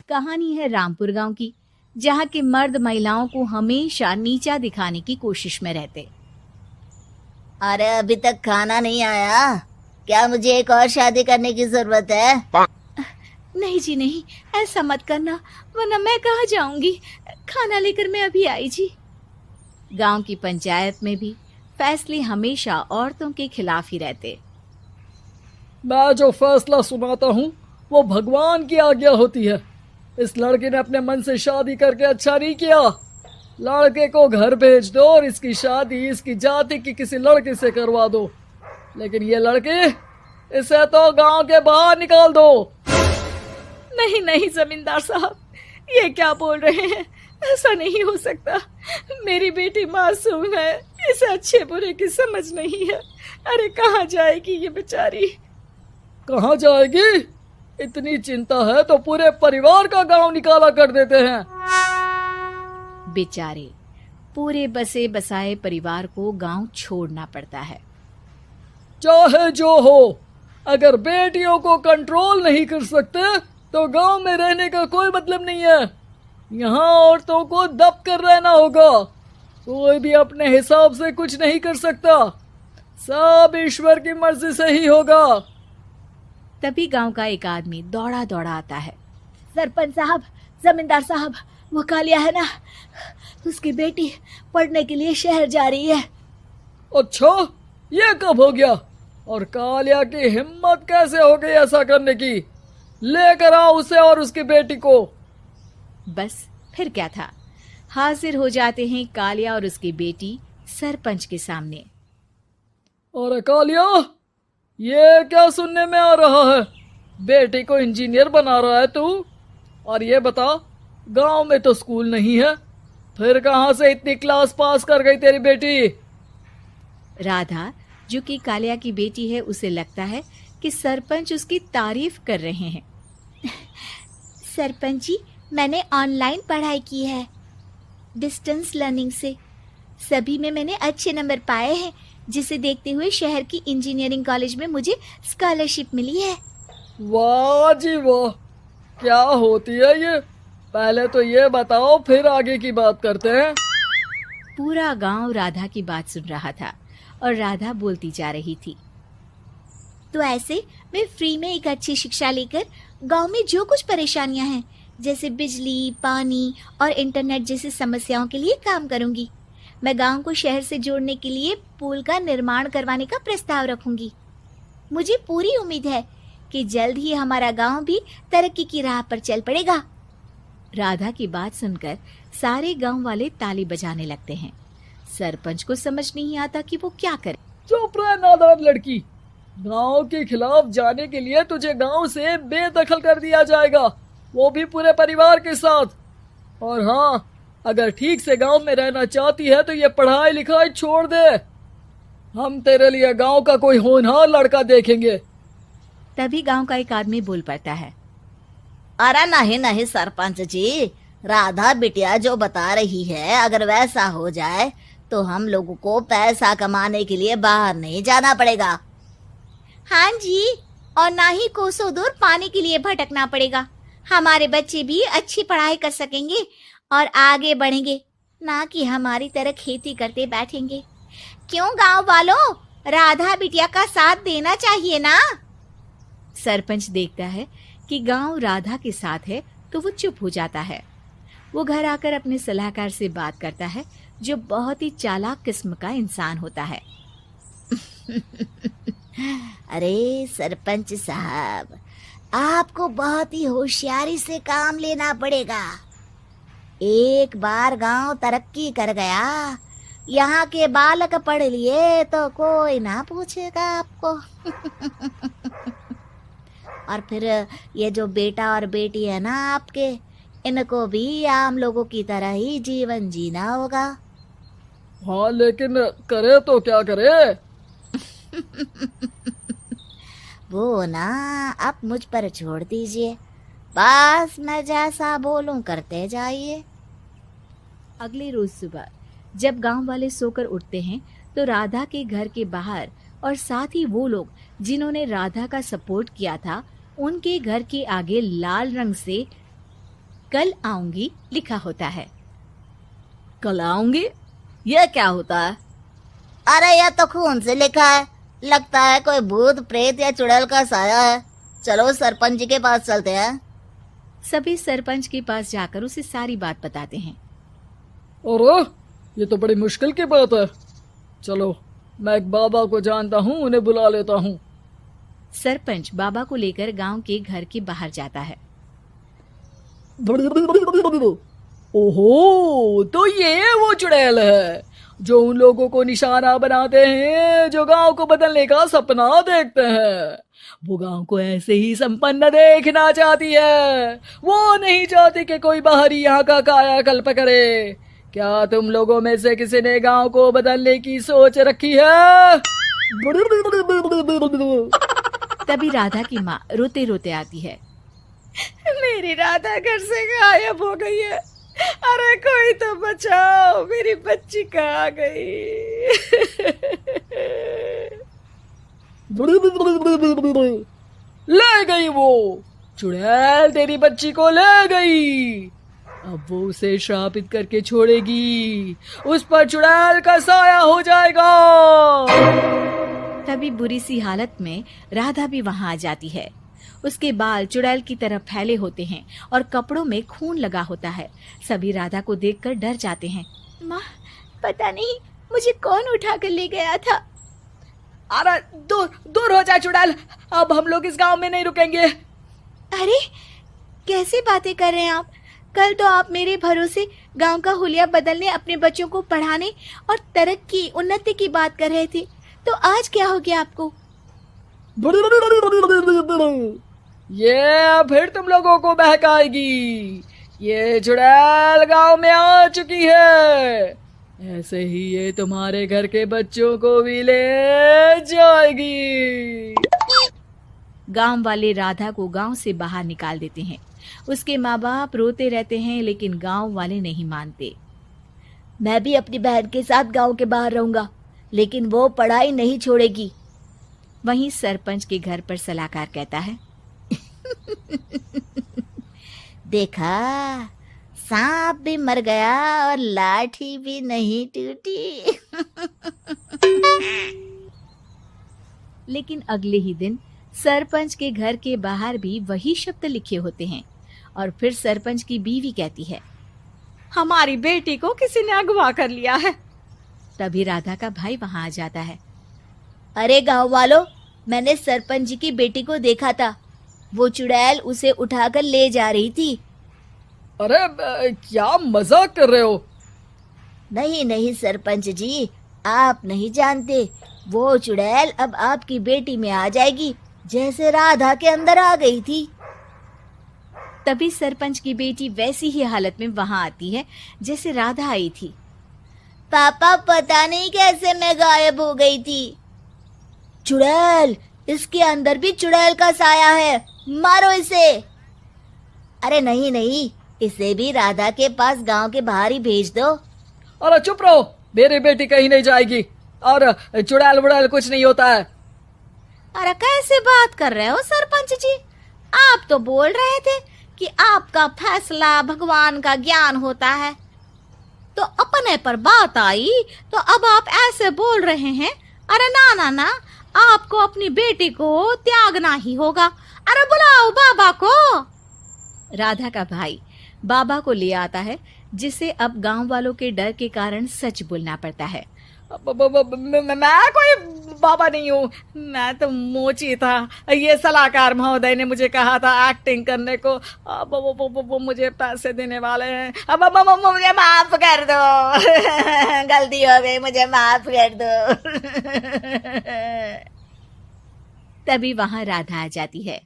कहानी है रामपुर गांव की, जहां के मर्द महिलाओं को हमेशा नीचा दिखाने की कोशिश में रहते। अरे अभी तक खाना नहीं आया, क्या मुझे एक और शादी करने की जरूरत है? नहीं जी नहीं, ऐसा मत करना, वरना मैं कहाँ जाऊंगी। खाना लेकर मैं अभी आई जी। गांव की पंचायत में भी फैसले हमेशा औरतों के खिलाफ ही रहते। मैं जो फैसला सुनाता हूँ वो भगवान की आज्ञा होती है। इस लड़के ने अपने मन से शादी करके अच्छा नहीं किया। लड़के को घर भेज दो और इसकी शादी इसकी जाति की किसी लड़के से करवा दो, लेकिन ये लड़की, इसे तो गांव के बाहर निकाल दो। नहीं नहीं जमींदार साहब, ये क्या बोल रहे हैं? ऐसा नहीं हो सकता। मेरी बेटी मासूम है, इसे अच्छे बुरे की समझ नहीं है। अरे कहाँ जाएगी ये बेचारी? कहाँ जाएगी? इतनी चिंता है तो पूरे परिवार का गांव निकाला कर देते हैं। बेचारे पूरे बसे बसाए परिवार को गांव छोड़ना पड़ता है। चाहे जो हो, अगर बेटियों को कंट्रोल नहीं कर सकते तो गांव में रहने का कोई मतलब नहीं है। यहाँ औरतों को दब कर रहना होगा। कोई भी अपने हिसाब से कुछ नहीं कर सकता, सब ईश्वर की मर्जी से ही होगा। तभी गांव का एक आदमी दौड़ा दौड़ा आता है। सरपंच साहब, जमींदार साहब, वो कालिया है ना, उसकी बेटी पढ़ने के लिए शहर जा रही है। अच्छा, ये कब हो गया? और कालिया की हिम्मत कैसे हो गई ऐसा करने की? लेकर आओ उसे और उसकी बेटी को। बस फिर क्या था, हाजिर हो जाते हैं कालिया और उसकी बेटी सरपंच के सामने। अरे कालिया, ये क्या सुनने में आ रहा है? बेटी को इंजीनियर बना रहा है तू? और ये बता, गांव में तो स्कूल नहीं है, फिर कहां से इतनी क्लास पास कर गई तेरी बेटी? राधा, जो कि कालिया की बेटी है, उसे लगता है कि सरपंच उसकी तारीफ कर रहे हैं। सरपंच जी, मैंने ऑनलाइन पढ़ाई की है, डिस्टेंस लर्निंग से। सभी में मैंने अच्छे नंबर पाए हैं, जिसे देखते हुए शहर की इंजीनियरिंग कॉलेज में मुझे स्कॉलरशिप मिली है। वाह जी वाह, क्या होती है ये? पहले तो ये बताओ, फिर आगे की बात करते हैं। पूरा गांव राधा की बात सुन रहा था और राधा बोलती जा रही थी। तो ऐसे मैं फ्री में एक अच्छी शिक्षा लेकर गांव में जो कुछ परेशानियां हैं, जैसे बिजली, पानी और इंटरनेट जैसी समस्याओं के लिए काम करूंगी। मैं गांव को शहर से जोड़ने के लिए पुल का निर्माण करवाने का प्रस्ताव रखूंगी। मुझे पूरी उम्मीद है कि जल्द ही हमारा गांव भी तरक्की की राह पर चल पड़ेगा। राधा की बात सुनकर सारे गांव वाले ताली बजाने लगते हैं। सरपंच को समझ नहीं आता कि वो क्या करे। चुप रह नादान लड़की, गांव के खिलाफ जाने के लिए तुझे गांव से बेदखल कर दिया जाएगा, वो भी पूरे परिवार के साथ। और हाँ, अगर ठीक से गांव में रहना चाहती है तो ये पढ़ाई लिखाई छोड़ दे। हम तेरे लिए गांव का कोई होनहार लड़का देखेंगे। तभी गांव का एक आदमी बोल पड़ता है। अरे नहीं नहीं सरपंच जी, राधा बिटिया जो बता रही है, अगर वैसा हो जाए तो हम लोगों को पैसा कमाने के लिए बाहर नहीं जाना पड़ेगा। हाँ जी, और ना ही कोसों दूर पानी के लिए भटकना पड़ेगा। हमारे बच्चे भी अच्छी पढ़ाई कर सकेंगे और आगे बढ़ेंगे, ना कि हमारी तरह खेती करते बैठेंगे। क्यों गांव वालों, राधा बिटिया का साथ देना चाहिए ना। सरपंच देखता है कि गांव राधा के साथ है तो वो चुप हो जाता है। वो घर आकर अपने सलाहकार से बात करता है, जो बहुत ही चालाक किस्म का इंसान होता है। अरे सरपंच साहब, आपको बहुत ही होशियारी से काम लेना पड़ेगा। एक बार गांव तरक्की कर गया, यहाँ के बालक पढ़ लिए तो कोई ना पूछेगा आपको। और फिर ये जो बेटा और बेटी है ना आपके, इनको भी आम लोगों की तरह ही जीवन जीना होगा। हाँ, लेकिन करे तो क्या करे? वो ना आप मुझ पर छोड़ दीजिए, बस मैं जैसा बोलूं करते जाइए। अगले रोज सुबह जब गांव वाले सोकर उठते हैं तो राधा के घर के बाहर और साथ ही वो लोग जिन्होंने राधा का सपोर्ट किया था, उनके घर के आगे लाल रंग से कल आऊंगी लिखा होता है। कल आऊंगी, यह क्या होता है? अरे यह तो खून से लिखा है, लगता है कोई भूत प्रेत या चुड़ैल का साया है। चलो सरपंच जी के पास चलते हैं। सभी सरपंच के पास जाकर उसे सारी बात बताते हैं। अरे ये तो बड़ी मुश्किल की बात है। चलो मैं एक बाबा को जानता हूँ, उन्हें बुला लेता हूँ। सरपंच बाबा को लेकर गांव के घर के बाहर जाता है। ओहो, तो ये वो चुड़ैल है जो उन लोगों को निशाना बनाते हैं जो गांव को बदलने का सपना देखते हैं। वो गांव को ऐसे ही संपन्न देखना चाहती है, वो नहीं चाहती कि कोई बाहरी यहाँ का कायाकल्प करे। क्या तुम लोगों में से किसी ने गांव को बदलने की सोच रखी है? तभी राधा की माँ रोते रोते आती है। मेरी राधा घर से गायब हो गई है। अरे कोई तो बचाओ, मेरी बच्ची कहाँ गई? ले गई वो चुड़ैल, तेरी बच्ची को ले गई। अब वो उसे श्रापित करके छोड़ेगी, उस पर चुड़ैल का साया हो जाएगा। तभी बुरी सी हालत में राधा भी वहां आ जाती है। उसके बाल चुड़ैल की तरह फैले होते हैं और कपड़ों में खून लगा होता है। सभी राधा को देखकर डर जाते हैं। माँ, पता नहीं मुझे कौन उठा कर ले गया था। अरे दूर दूर हो जा चुड़ैल, अब हम लोग इस गांव में नहीं रुकेंगे। अरे कैसी बातें कर रहे हैं आप? कल तो आप मेरे भरोसे गांव का हुलिया बदलने, अपने बच्चों को पढ़ाने और तरक्की उन्नति की बात कर रहे थे, तो आज क्या हो गया आपको? ये फिर तुम लोगों को बहकाएगी। ये चुड़ैल गांव में आ चुकी है, ऐसे ही ये तुम्हारे घर के बच्चों को भी ले जाएगी। गांव वाले राधा को गांव से बाहर निकाल देते हैं। उसके माँ बाप रोते रहते हैं, लेकिन गांव वाले नहीं मानते। मैं भी अपनी बहन के साथ गांव के बाहर रहूंगा, लेकिन वो पढ़ाई नहीं छोड़ेगी। वहीं सरपंच के घर पर सलाहकार कहता है। देखा, सांप भी मर गया और लाठी भी नहीं टूटी। लेकिन अगले ही दिन सरपंच के घर के बाहर भी वही शब्द लिखे होते हैं। और फिर सरपंच की बीवी कहती है, हमारी बेटी को किसी ने अगवा कर लिया है। तभी राधा का भाई वहां आ जाता है। अरे गांव वालों, मैंने सरपंच जी की बेटी को देखा था। वो चुड़ैल उसे उठाकर ले जा रही थी। अरे क्या मजाक कर रहे हो? नहीं नहीं सरपंच जी, आप नहीं जानते। वो चुड़ैल अब आपकी बेटी में आ जाएगी, जैसे राधा के अंदर आ गई थी। तभी सरपंच की बेटी वैसी ही हालत में वहां आती है जैसे राधा आई थी। पापा, पता नहीं कैसे मैं गायब हो गई थी। चुड़ैल, इसके अंदर भी चुड़ैल का साया है, मारो इसे। अरे नहीं नहीं, इसे भी राधा के पास गांव के बाहर ही भेज दो। अरे चुप रहो, मेरी बेटी कहीं नहीं जाएगी और चुड़ैल वुड़ैल कुछ नहीं होता है। अरे कैसे बात कर रहे हो सरपंच जी? आप तो बोल रहे थे कि आपका फैसला भगवान का ज्ञान होता है, तो अपने पर बात आई तो अब आप ऐसे बोल रहे हैं। अरे ना ना ना, आपको अपनी बेटी को त्यागना ही होगा। अरे बुलाओ बाबा को। राधा का भाई बाबा को ले आता है, जिसे अब गांव वालों के डर के कारण सच बोलना पड़ता है। मैं कोई बाबा नहीं हूँ, मैं तो मोची था। ये सलाहकार महोदय ने मुझे कहा था एक्टिंग करने को। अब वो मुझे पैसे देने वाले हैं। अब मुझे माफ कर दो। गलती हो गई, मुझे माफ कर दो। तभी वहां राधा आ जाती है।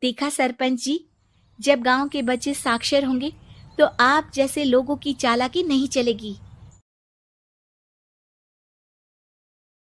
देखा सरपंच जी, जब गांव के बच्चे साक्षर होंगे तो आप जैसे लोगों की चालाकी नहीं चलेगी।